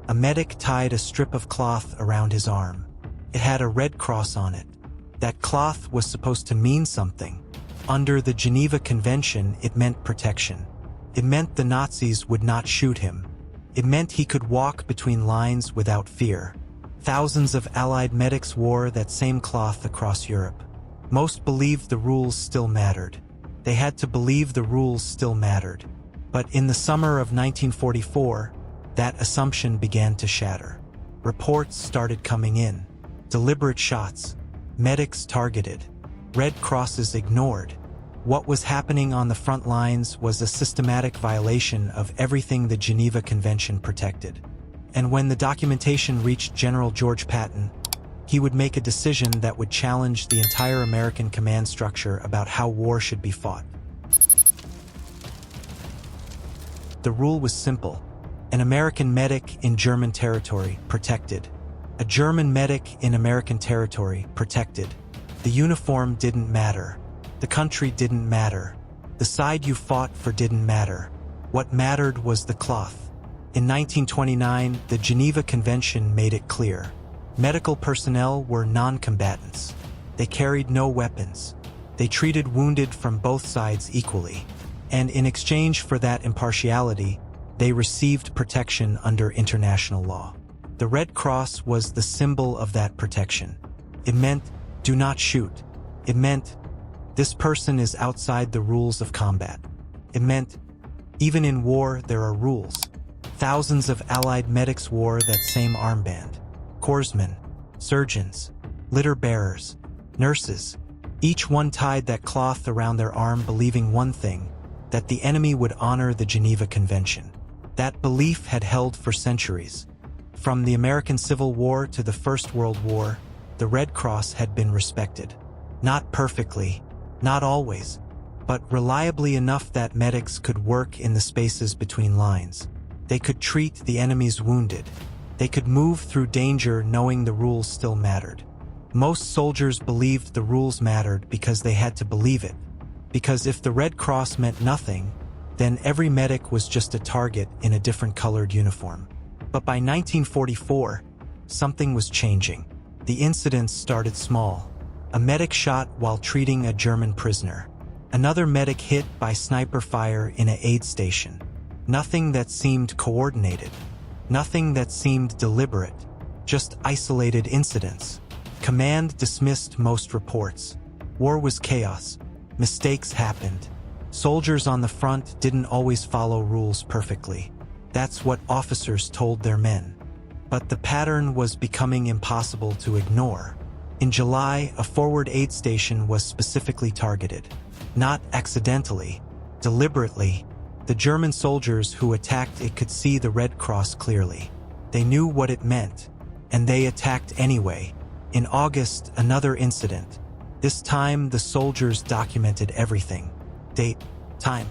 A medic tied a strip of cloth around his arm. It had a red cross on it. That cloth was supposed to mean something. Under the Geneva Convention, it meant protection. It meant the Nazis would not shoot him. It meant he could walk between lines without fear. Thousands of Allied medics wore that same cloth across Europe. Most believed the rules still mattered. They had to believe the rules still mattered. But in the summer of 1944, that assumption began to shatter. Reports started coming in. Deliberate shots. Medics targeted. Red crosses ignored. What was happening on the front lines was a systematic violation of everything the Geneva Convention protected. And when the documentation reached General George Patton, he would make a decision that would challenge the entire American command structure about how war should be fought. The rule was simple. An American medic in German territory, protected. A German medic in American territory, protected. The uniform didn't matter. The country didn't matter. The side you fought for didn't matter. What mattered was the cloth. In 1929, the Geneva Convention made it clear. Medical personnel were non-combatants. They carried no weapons. They treated wounded from both sides equally. And in exchange for that impartiality, they received protection under international law. The Red Cross was the symbol of that protection. It meant, do not shoot. It meant, this person is outside the rules of combat. It meant, even in war, there are rules. Thousands of Allied medics wore that same armband. Corpsmen, surgeons, litter bearers, nurses. Each one tied that cloth around their arm believing one thing, that the enemy would honor the Geneva Convention. That belief had held for centuries. From the American Civil War to the First World War, the Red Cross had been respected. Not perfectly, not always, but reliably enough that medics could work in the spaces between lines. They could treat the enemy's wounded. They could move through danger knowing the rules still mattered. Most soldiers believed the rules mattered because they had to believe it. Because if the Red Cross meant nothing, then every medic was just a target in a different colored uniform. But by 1944, something was changing. The incidents started small. A medic shot while treating a German prisoner. Another medic hit by sniper fire in an aid station. Nothing that seemed coordinated. Nothing that seemed deliberate. Just isolated incidents. Command dismissed most reports. War was chaos. Mistakes happened. Soldiers on the front didn't always follow rules perfectly. That's what officers told their men. But the pattern was becoming impossible to ignore. In July, a forward aid station was specifically targeted. Not accidentally, deliberately. The German soldiers who attacked it could see the Red Cross clearly. They knew what it meant, and they attacked anyway. In August, another incident. This time, the soldiers documented everything. Date, time,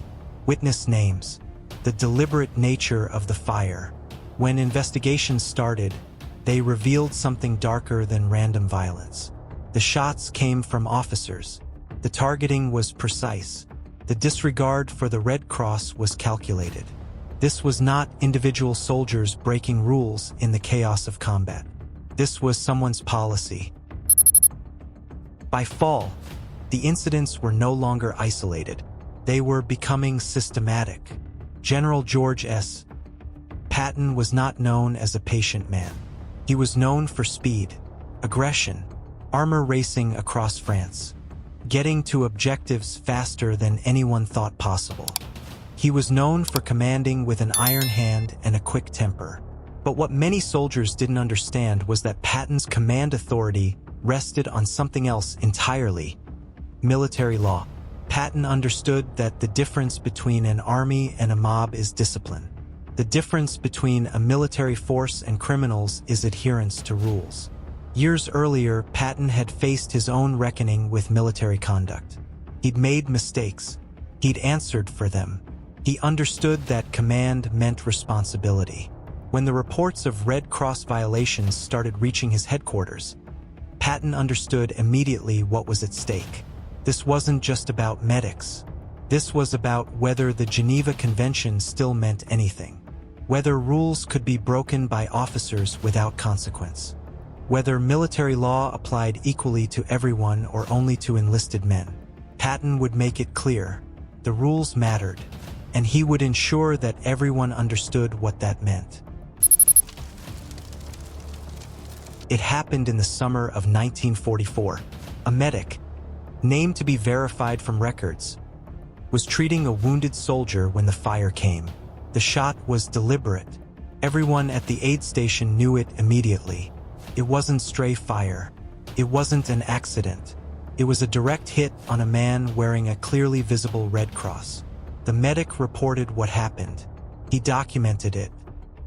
witness names, the deliberate nature of the fire. When investigations started, they revealed something darker than random violence. The shots came from officers. The targeting was precise. The disregard for the Red Cross was calculated. This was not individual soldiers breaking rules in the chaos of combat. This was someone's policy. By fall, the incidents were no longer isolated. They were becoming systematic. General George S. Patton was not known as a patient man. He was known for speed, aggression, armor racing across France, getting to objectives faster than anyone thought possible. He was known for commanding with an iron hand and a quick temper. But what many soldiers didn't understand was that Patton's command authority rested on something else entirely: military law. Patton understood that the difference between an army and a mob is discipline. The difference between a military force and criminals is adherence to rules. Years earlier, Patton had faced his own reckoning with military conduct. He'd made mistakes. He'd answered for them. He understood that command meant responsibility. When the reports of Red Cross violations started reaching his headquarters, Patton understood immediately what was at stake. This wasn't just about medics. This was about whether the Geneva Convention still meant anything. whether rules could be broken by officers without consequence, whether military law applied equally to everyone or only to enlisted men. Patton would make it clear the rules mattered, and he would ensure that everyone understood what that meant. It happened in the summer of 1944. A medic, named to be verified from records, was treating a wounded soldier when the fire came. The shot was deliberate. Everyone at the aid station knew it immediately. It wasn't stray fire. It wasn't an accident. It was a direct hit on a man wearing a clearly visible red cross. The medic reported what happened. He documented it.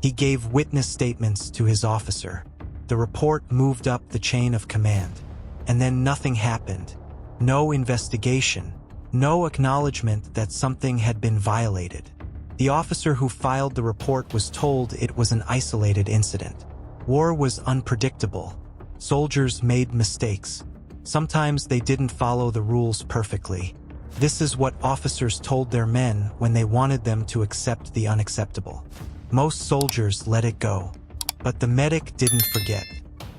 He gave witness statements to his officer. The report moved up the chain of command. And then nothing happened. No investigation. No acknowledgement that something had been violated. The officer who filed the report was told it was an isolated incident. War was unpredictable. Soldiers made mistakes. Sometimes they didn't follow the rules perfectly. This is what officers told their men when they wanted them to accept the unacceptable. Most soldiers let it go. But the medic didn't forget,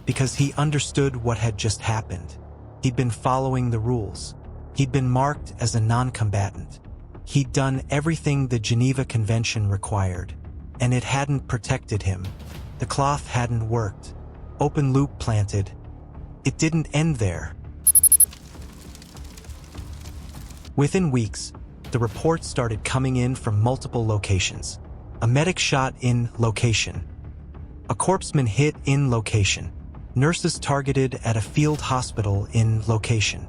because he understood what had just happened. He'd been following the rules. He'd been marked as a non-combatant. He'd done everything the Geneva Convention required, and it hadn't protected him. The cloth hadn't worked. Open loop planted. It didn't end there. Within weeks, the reports started coming in from multiple locations. A medic shot in location. A corpsman hit in location. Nurses targeted at a field hospital in location.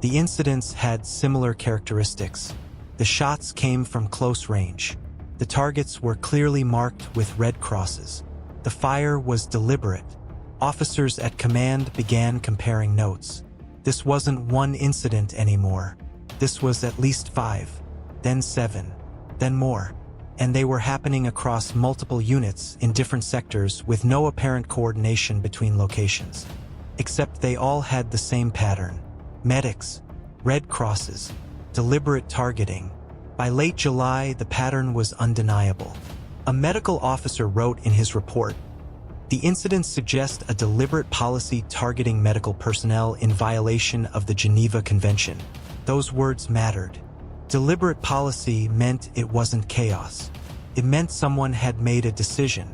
The incidents had similar characteristics. The shots came from close range. The targets were clearly marked with red crosses. The fire was deliberate. Officers at command began comparing notes. This wasn't one incident anymore. This was at least 5, then 7, then more. And they were happening across multiple units in different sectors with no apparent coordination between locations. Except they all had the same pattern. Medics, red crosses, deliberate targeting. By late July, the pattern was undeniable. A medical officer wrote in his report, "The incidents suggest a deliberate policy targeting medical personnel in violation of the Geneva Convention." Those words mattered. Deliberate policy meant it wasn't chaos. It meant someone had made a decision.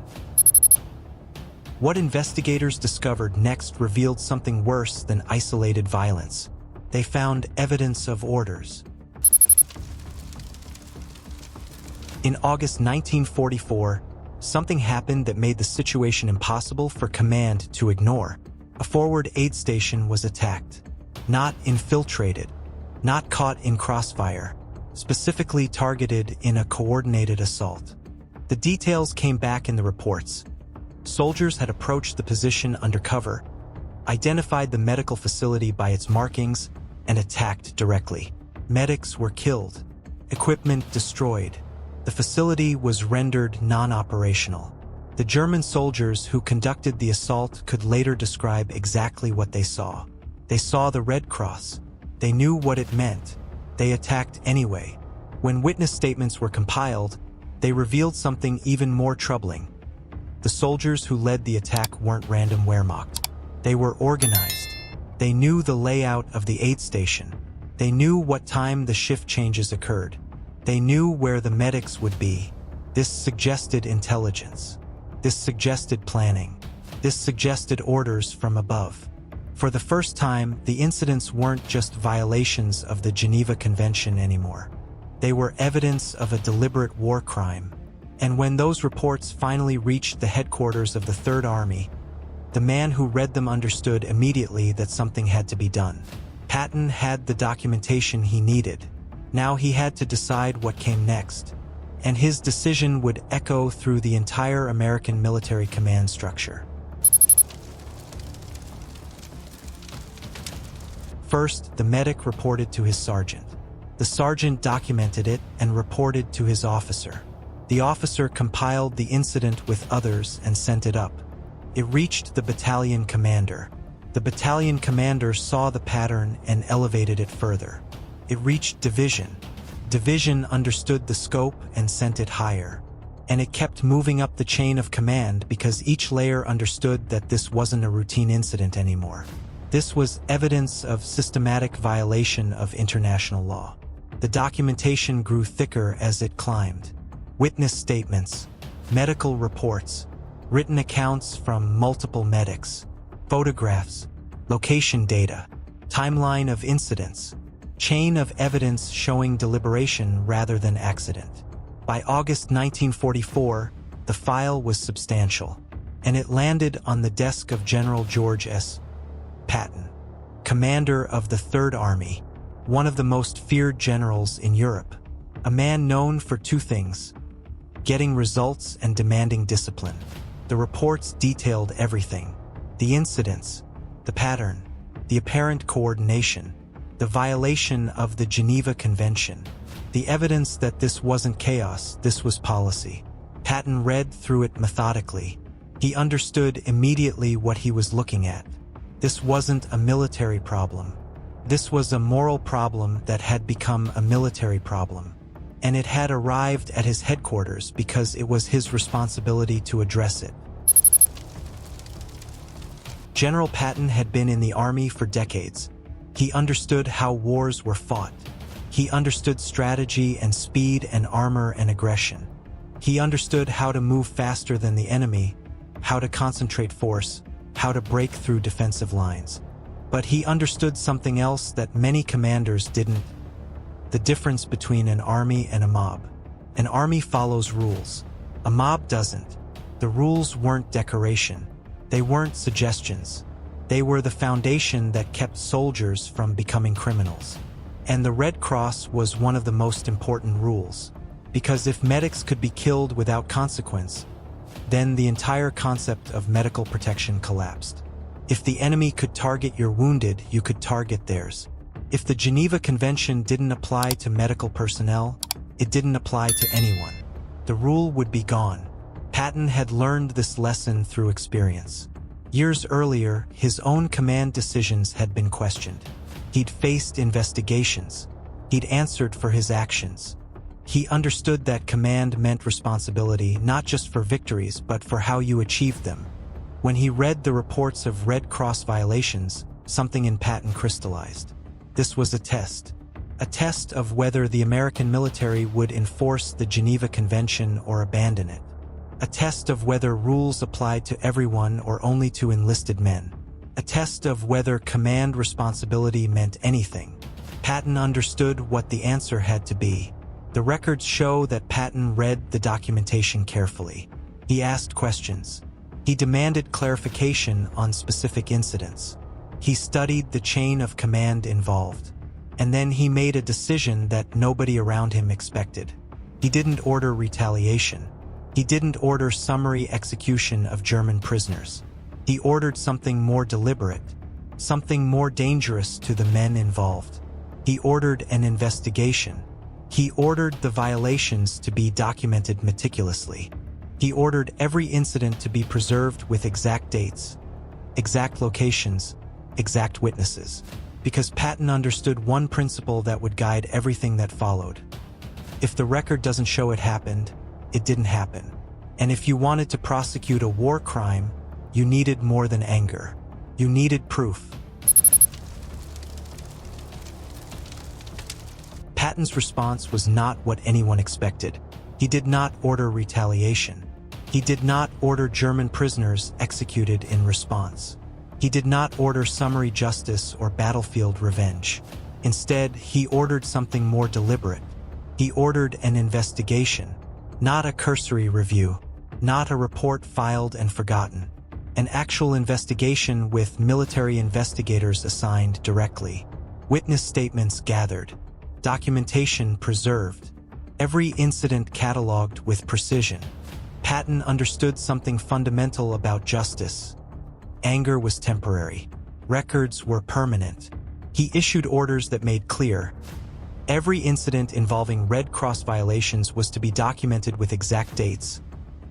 What investigators discovered next revealed something worse than isolated violence. They found evidence of orders. In August 1944, something happened that made the situation impossible for command to ignore. A forward aid station was attacked. Not infiltrated. Not caught in crossfire. Specifically targeted in a coordinated assault. The details came back in the reports. Soldiers had approached the position undercover, identified the medical facility by its markings, and attacked directly. Medics were killed. Equipment destroyed. The facility was rendered non-operational. The German soldiers who conducted the assault could later describe exactly what they saw. They saw the Red Cross. They knew what it meant. They attacked anyway. When witness statements were compiled, they revealed something even more troubling. The soldiers who led the attack weren't random Wehrmacht. They were organized. They knew the layout of the aid station. They knew what time the shift changes occurred. They knew where the medics would be. This suggested intelligence. This suggested planning. This suggested orders from above. For the first time, the incidents weren't just violations of the Geneva Convention anymore. They were evidence of a deliberate war crime. And when those reports finally reached the headquarters of the Third Army, the man who read them understood immediately that something had to be done. Patton had the documentation he needed. Now he had to decide what came next. And his decision would echo through the entire American military command structure. First, the medic reported to his sergeant. The sergeant documented it and reported to his officer. The officer compiled the incident with others and sent it up. It reached the battalion commander. The battalion commander saw the pattern and elevated it further. It reached division. Division understood the scope and sent it higher. And it kept moving up the chain of command because each layer understood that this wasn't a routine incident anymore. This was evidence of systematic violation of international law. The documentation grew thicker as it climbed. Witness statements, medical reports, written accounts from multiple medics, photographs, location data, timeline of incidents, chain of evidence showing deliberation rather than accident. By August 1944, the file was substantial, and it landed on the desk of General George S. Patton, commander of the Third Army, one of the most feared generals in Europe, a man known for two things: getting results and demanding discipline. The reports detailed everything: the incidents, the pattern, the apparent coordination, the violation of the Geneva Convention, the evidence that this wasn't chaos, this was policy. Patton read through it methodically. He understood immediately what he was looking at. This wasn't a military problem. This was a moral problem that had become a military problem. And it had arrived at his headquarters because it was his responsibility to address it. General Patton had been in the army for decades. He understood how wars were fought. He understood strategy and speed and armor and aggression. He understood how to move faster than the enemy, how to concentrate force, how to break through defensive lines. But he understood something else that many commanders didn't: the difference between an army and a mob. An army follows rules. A mob doesn't. The rules weren't decoration. They weren't suggestions. They were the foundation that kept soldiers from becoming criminals. And the Red Cross was one of the most important rules. Because if medics could be killed without consequence, then the entire concept of medical protection collapsed. If the enemy could target your wounded, you could target theirs. If the Geneva Convention didn't apply to medical personnel, it didn't apply to anyone. The rule would be gone. Patton had learned this lesson through experience. Years earlier, his own command decisions had been questioned. He'd faced investigations. He'd answered for his actions. He understood that command meant responsibility not just for victories but for how you achieved them. When he read the reports of Red Cross violations, something in Patton crystallized. This was a test of whether the American military would enforce the Geneva Convention or abandon it. A test of whether rules applied to everyone or only to enlisted men. A test of whether command responsibility meant anything. Patton understood what the answer had to be. The records show that Patton read the documentation carefully. He asked questions. He demanded clarification on specific incidents. He studied the chain of command involved. And then he made a decision that nobody around him expected. He didn't order retaliation. He didn't order summary execution of German prisoners. He ordered something more deliberate, something more dangerous to the men involved. He ordered an investigation. He ordered the violations to be documented meticulously. He ordered every incident to be preserved with exact dates, exact locations, exact witnesses. Because Patton understood one principle that would guide everything that followed. If the record doesn't show it happened, it didn't happen. And if you wanted to prosecute a war crime, you needed more than anger. You needed proof. Patton's response was not what anyone expected. He did not order retaliation. He did not order German prisoners executed in response. He did not order summary justice or battlefield revenge. Instead, he ordered something more deliberate. He ordered an investigation, not a cursory review, not a report filed and forgotten. An actual investigation with military investigators assigned directly. Witness statements gathered. Documentation preserved. Every incident cataloged with precision. Patton understood something fundamental about justice. Anger was temporary. Records were permanent. He issued orders that made clear every incident involving Red Cross violations was to be documented with exact dates,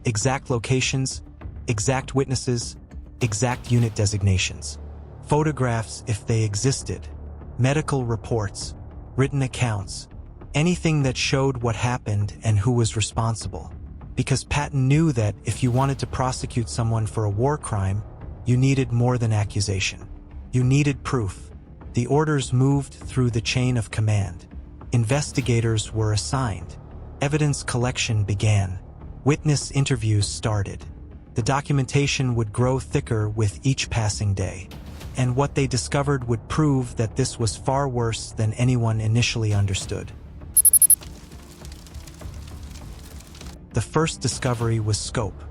exact locations, exact witnesses, exact unit designations, photographs if they existed, medical reports, written accounts, anything that showed what happened and who was responsible. because Patton knew that if you wanted to prosecute someone for a war crime, you needed more than accusation. You needed proof. The orders moved through the chain of command. Investigators were assigned. Evidence collection began. Witness interviews started. The documentation would grow thicker with each passing day. And what they discovered would prove that this was far worse than anyone initially understood. The first discovery was scope.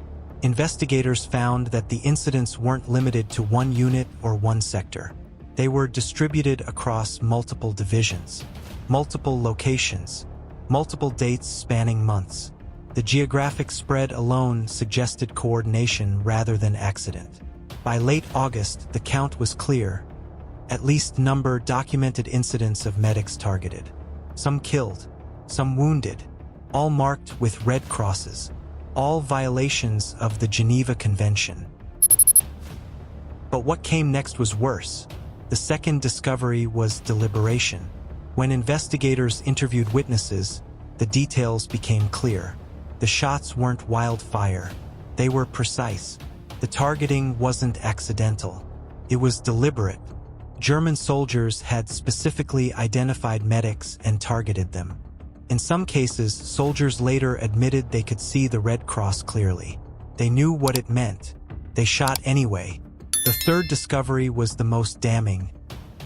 Investigators found that the incidents weren't limited to one unit or one sector. They were distributed across multiple divisions, multiple locations, multiple dates spanning months. The geographic spread alone suggested coordination rather than accident. By late August, the count was clear. At least number documented incidents of medics targeted. Some killed, some wounded, all marked with red crosses, all violations of the Geneva Convention. But what came next was worse. The second discovery was deliberation. When investigators interviewed witnesses, the details became clear. The shots weren't wildfire. They were precise. The targeting wasn't accidental. It was deliberate. German soldiers had specifically identified medics and targeted them. In some cases, soldiers later admitted they could see the Red Cross clearly. They knew what it meant. They shot anyway. The third discovery was the most damning: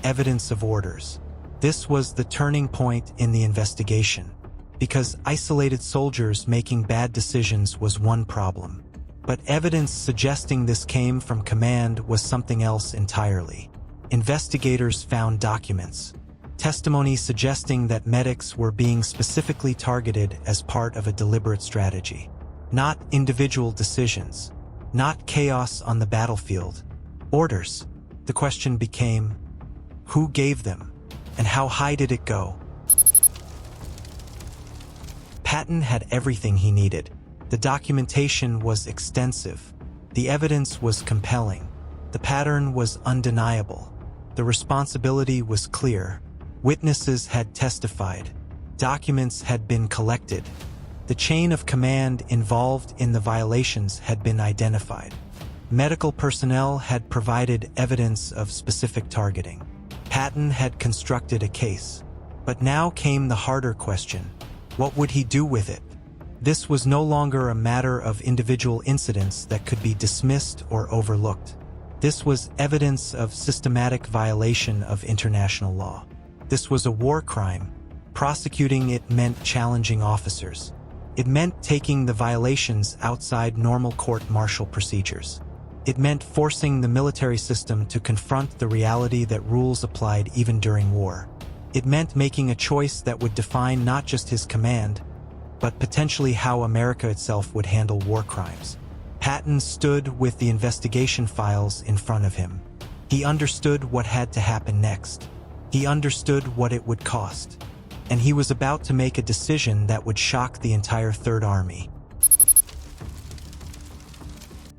evidence of orders. This was the turning point in the investigation. Because isolated soldiers making bad decisions was one problem. But evidence suggesting this came from command was something else entirely. Investigators found documents. Testimony suggesting that medics were being specifically targeted as part of a deliberate strategy. Not individual decisions. Not chaos on the battlefield. Orders. The question became, who gave them? And how high did it go? Patton had everything he needed. The documentation was extensive. The evidence was compelling. The pattern was undeniable. The responsibility was clear. Witnesses had testified. Documents had been collected. The chain of command involved in the violations had been identified. Medical personnel had provided evidence of specific targeting. Patton had constructed a case. But now came the harder question. What would he do with it? This was no longer a matter of individual incidents that could be dismissed or overlooked. This was evidence of systematic violation of international law. This was a war crime. Prosecuting it meant challenging officers. It meant taking the violations outside normal court-martial procedures. It meant forcing the military system to confront the reality that rules applied even during war. It meant making a choice that would define not just his command, but potentially how America itself would handle war crimes. Patton stood with the investigation files in front of him. He understood what had to happen next. He understood what it would cost. And he was about to make a decision that would shock the entire Third Army.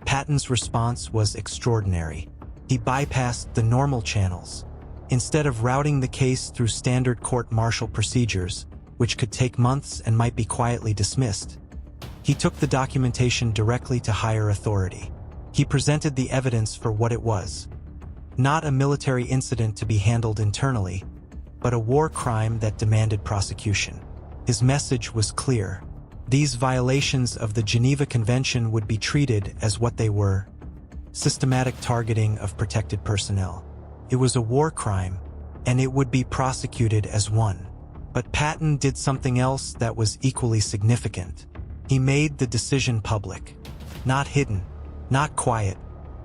Patton's response was extraordinary. He bypassed the normal channels. Instead of routing the case through standard court-martial procedures, which could take months and might be quietly dismissed, he took the documentation directly to higher authority. He presented the evidence for what it was. Not a military incident to be handled internally, but a war crime that demanded prosecution. His message was clear. These violations of the Geneva Convention would be treated as what they were: systematic targeting of protected personnel. It was a war crime, and it would be prosecuted as one. But Patton did something else that was equally significant. He made the decision public. Not hidden, not quiet,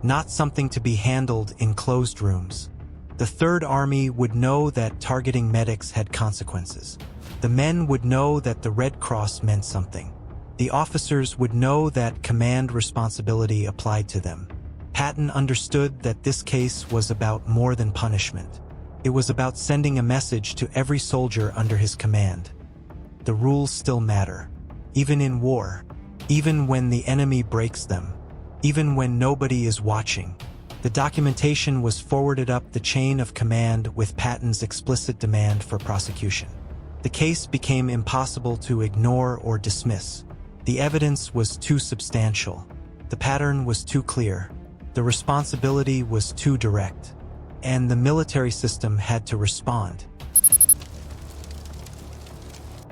not something to be handled in closed rooms. The Third Army would know that targeting medics had consequences. The men would know that the Red Cross meant something. The officers would know that command responsibility applied to them. Patton understood that this case was about more than punishment. It was about sending a message to every soldier under his command. The rules still matter. Even in war. Even when the enemy breaks them. Even when nobody is watching. The documentation was forwarded up the chain of command with Patton's explicit demand for prosecution. The case became impossible to ignore or dismiss. The evidence was too substantial. The pattern was too clear. The responsibility was too direct. And the military system had to respond.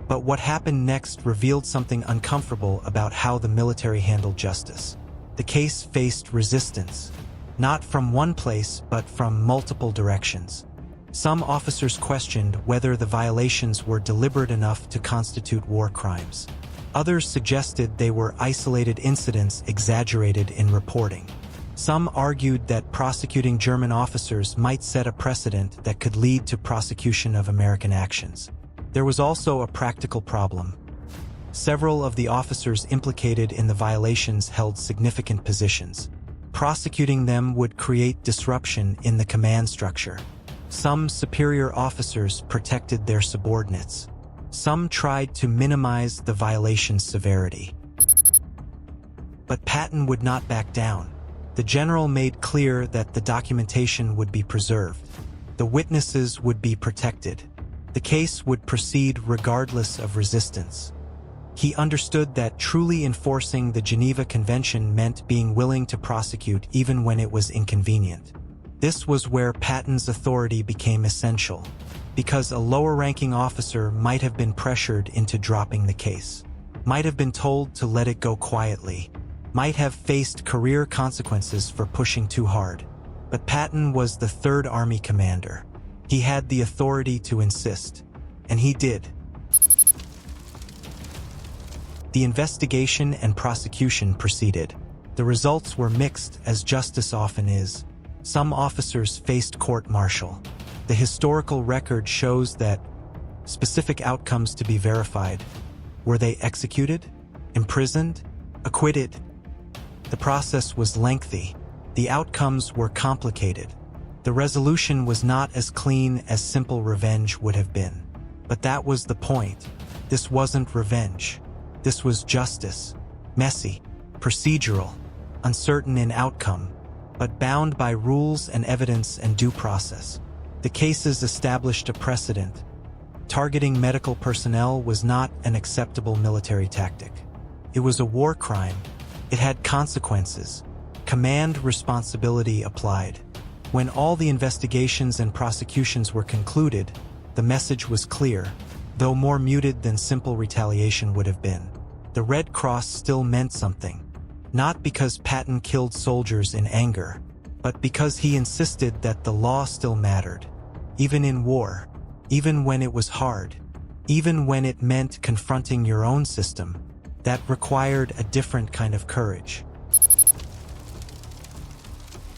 But what happened next revealed something uncomfortable about how the military handled justice. The case faced resistance, not from one place but from multiple directions. Some officers questioned whether the violations were deliberate enough to constitute war crimes. Others suggested they were isolated incidents exaggerated in reporting. Some argued that prosecuting German officers might set a precedent that could lead to prosecution of American actions. There was also a practical problem. Several of the officers implicated in the violations held significant positions. Prosecuting them would create disruption in the command structure. Some superior officers protected their subordinates. Some tried to minimize the violation's severity. But Patton would not back down. The general made clear that the documentation would be preserved. The witnesses would be protected. The case would proceed regardless of resistance. He understood that truly enforcing the Geneva Convention meant being willing to prosecute even when it was inconvenient. This was where Patton's authority became essential, because a lower-ranking officer might have been pressured into dropping the case, might have been told to let it go quietly, might have faced career consequences for pushing too hard. But Patton was the Third Army commander. He had the authority to insist, and he did. The investigation and prosecution proceeded. The results were mixed, as justice often is. Some officers faced court-martial. The historical record shows that specific outcomes to be verified. Were they executed? Imprisoned? Acquitted? The process was lengthy. The outcomes were complicated. The resolution was not as clean as simple revenge would have been. But that was the point. This wasn't revenge. This was justice. Messy, procedural, uncertain in outcome, but bound by rules and evidence and due process. The cases established a precedent. Targeting medical personnel was not an acceptable military tactic. It was a war crime. It had consequences. Command responsibility applied. When all the investigations and prosecutions were concluded, the message was clear, though more muted than simple retaliation would have been. The Red Cross still meant something, not because Patton killed soldiers in anger, but because he insisted that the law still mattered, even in war, even when it was hard, even when it meant confronting your own system. That required a different kind of courage.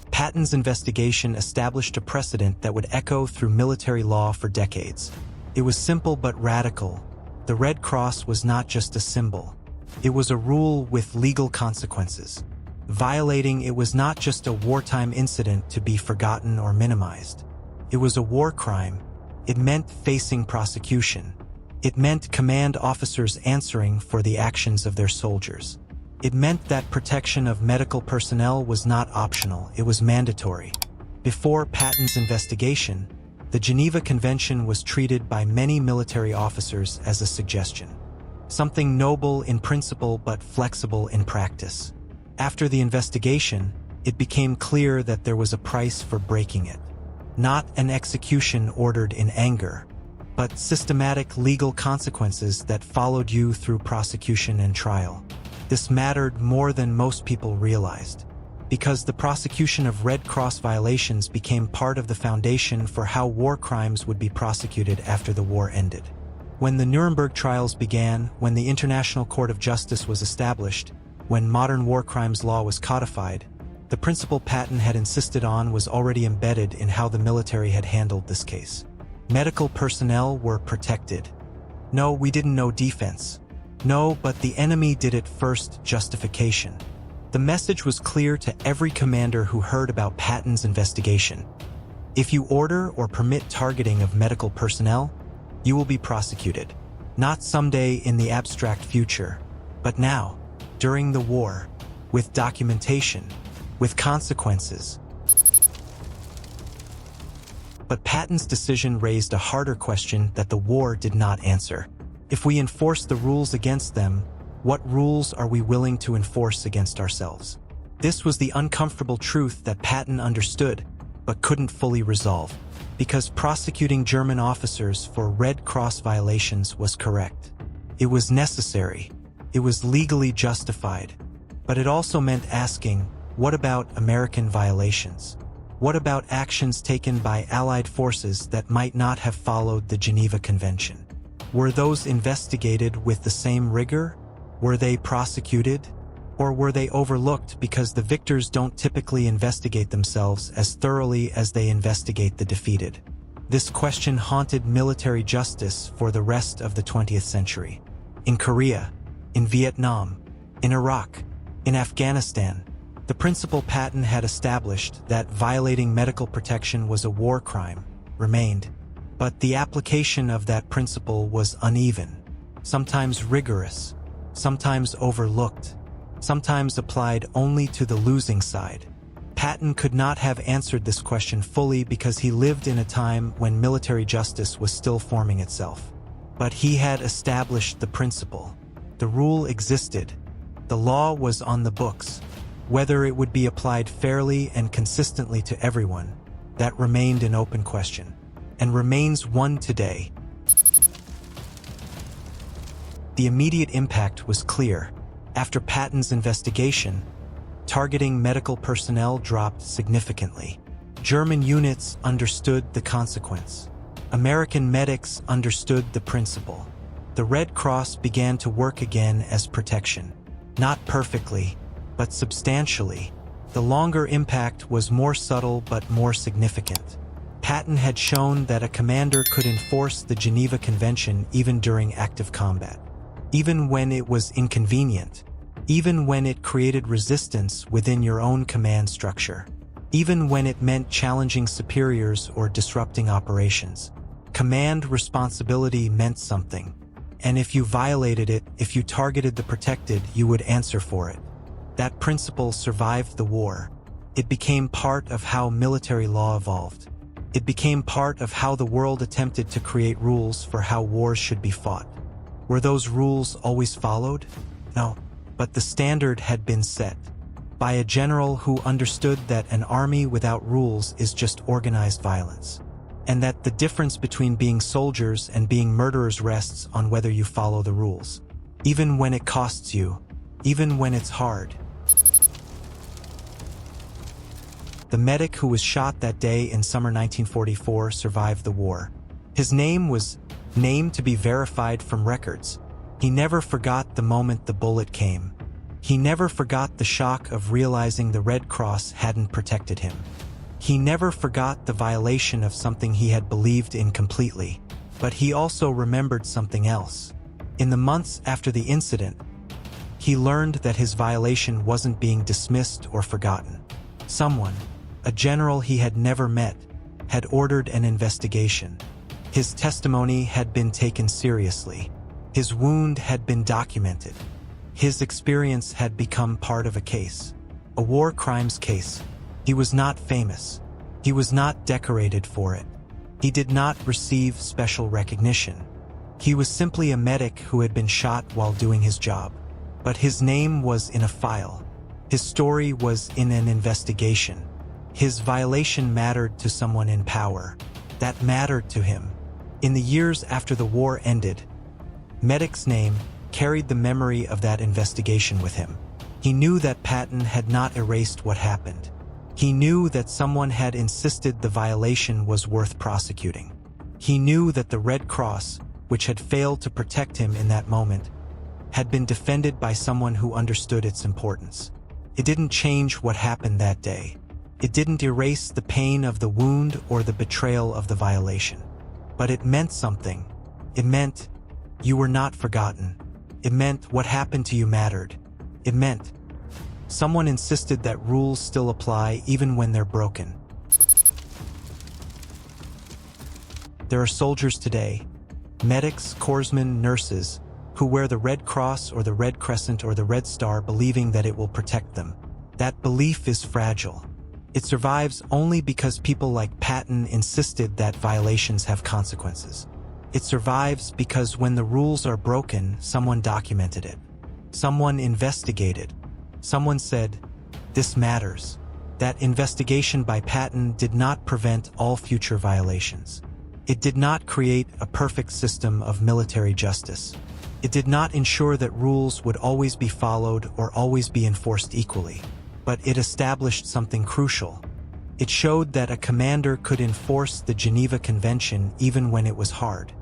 Patton's investigation established a precedent that would echo through military law for decades. It was simple but radical. The Red Cross was not just a symbol. It was a rule with legal consequences. Violating it was not just a wartime incident to be forgotten or minimized. It was a war crime. It meant facing prosecution. It meant command officers answering for the actions of their soldiers. It meant that protection of medical personnel was not optional, it was mandatory. Before Patton's investigation, the Geneva Convention was treated by many military officers as a suggestion. Something noble in principle but flexible in practice. After the investigation, it became clear that there was a price for breaking it. Not an execution ordered in anger, but systematic legal consequences that followed you through prosecution and trial. This mattered more than most people realized, because the prosecution of Red Cross violations became part of the foundation for how war crimes would be prosecuted after the war ended. When the Nuremberg trials began, when the International Court of Justice was established, when modern war crimes law was codified, the principle Patton had insisted on was already embedded in how the military had handled this case. Medical personnel were protected. No, we didn't know defense. No, but the enemy did it first, justification. The message was clear to every commander who heard about Patton's investigation. If you order or permit targeting of medical personnel, you will be prosecuted. Not someday in the abstract future, but now, during the war, with documentation, with consequences. But Patton's decision raised a harder question that the war did not answer. If we enforce the rules against them, What rules are we willing to enforce against ourselves? This was the uncomfortable truth that Patton understood, but couldn't fully resolve, because prosecuting German officers for Red Cross violations was correct. It was necessary. It was legally justified. But it also meant asking, what about American violations? What about actions taken by Allied forces that might not have followed the Geneva Convention? Were those investigated with the same rigor? Were they prosecuted? Or were they overlooked because the victors don't typically investigate themselves as thoroughly as they investigate the defeated? This question haunted military justice for the rest of the 20th century. In Korea, in Vietnam, in Iraq, in Afghanistan, the principle Patton had established that violating medical protection was a war crime remained, but the application of that principle was uneven, sometimes rigorous, sometimes overlooked, sometimes applied only to the losing side. Patton could not have answered this question fully because he lived in a time when military justice was still forming itself. But he had established the principle. The rule existed. The law was on the books. Whether it would be applied fairly and consistently to everyone, that remained an open question, and remains one today. The immediate impact was clear. After Patton's investigation, targeting medical personnel dropped significantly. German units understood the consequence. American medics understood the principle. The Red Cross began to work again as protection. Not perfectly, but substantially. The longer impact was more subtle but more significant. Patton had shown that a commander could enforce the Geneva Convention even during active combat. Even when it was inconvenient. Even when it created resistance within your own command structure. Even when it meant challenging superiors or disrupting operations. Command responsibility meant something. And if you violated it, if you targeted the protected, you would answer for it. That principle survived the war. It became part of how military law evolved. It became part of how the world attempted to create rules for how wars should be fought. Were those rules always followed? No. But the standard had been set by a general who understood that an army without rules is just organized violence, and that the difference between being soldiers and being murderers rests on whether you follow the rules, even when it costs you, even when it's hard. The medic who was shot that day in summer 1944 survived the war. His name was named to be verified from records. He never forgot the moment the bullet came. He never forgot the shock of realizing the Red Cross hadn't protected him. He never forgot the violation of something he had believed in completely. But he also remembered something else. In the months after the incident, he learned that his violation wasn't being dismissed or forgotten. Someone, a general he had never met, had ordered an investigation. His testimony had been taken seriously. His wound had been documented. His experience had become part of a case. A war crimes case. He was not famous. He was not decorated for it. He did not receive special recognition. He was simply a medic who had been shot while doing his job. But his name was in a file. His story was in an investigation. His violation mattered to someone in power. That mattered to him. In the years after the war ended, Medic's name carried the memory of that investigation with him. He knew that Patton had not erased what happened. He knew that someone had insisted the violation was worth prosecuting. He knew that the Red Cross, which had failed to protect him in that moment, had been defended by someone who understood its importance. It didn't change what happened that day. It didn't erase the pain of the wound or the betrayal of the violation. But it meant something. It meant you were not forgotten. It meant what happened to you mattered. It meant someone insisted that rules still apply even when they're broken. There are soldiers today, medics, corpsmen, nurses, who wear the Red Cross or the Red Crescent or the Red Star believing that it will protect them. That belief is fragile. It survives only because people like Patton insisted that violations have consequences. It survives because when the rules are broken, someone documented it. Someone investigated. Someone said, "This matters." That investigation by Patton did not prevent all future violations. It did not create a perfect system of military justice. It did not ensure that rules would always be followed or always be enforced equally. But it established something crucial. It showed that a commander could enforce the Geneva Convention even when it was hard,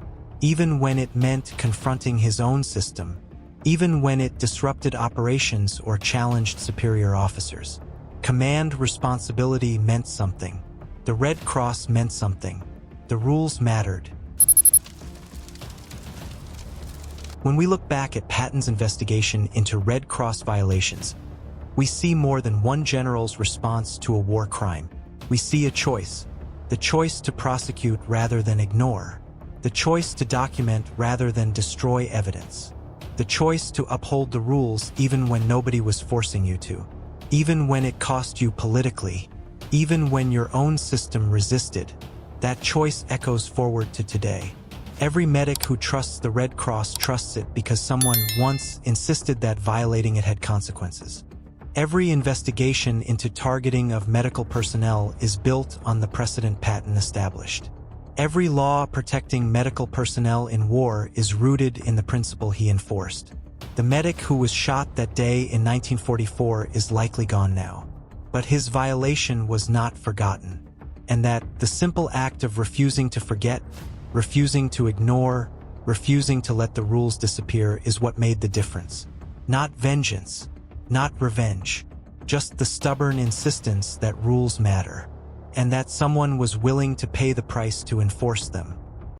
even when it meant confronting his own system, even when it disrupted operations or challenged superior officers. Command responsibility meant something. The Red Cross meant something. The rules mattered. When we look back at Patton's investigation into Red Cross violations, we see more than one general's response to a war crime. We see a choice. The choice to prosecute rather than ignore. The choice to document rather than destroy evidence. The choice to uphold the rules even when nobody was forcing you to. Even when it cost you politically. Even when your own system resisted. That choice echoes forward to today. Every medic who trusts the Red Cross trusts it because someone once insisted that violating it had consequences. Every investigation into targeting of medical personnel is built on the precedent Patton established. Every law protecting medical personnel in war is rooted in the principle he enforced. The medic who was shot that day in 1944 is likely gone now. But his violation was not forgotten. And that the simple act of refusing to forget, refusing to ignore, refusing to let the rules disappear is what made the difference. Not vengeance, not revenge, just the stubborn insistence that rules matter, and that someone was willing to pay the price to enforce them.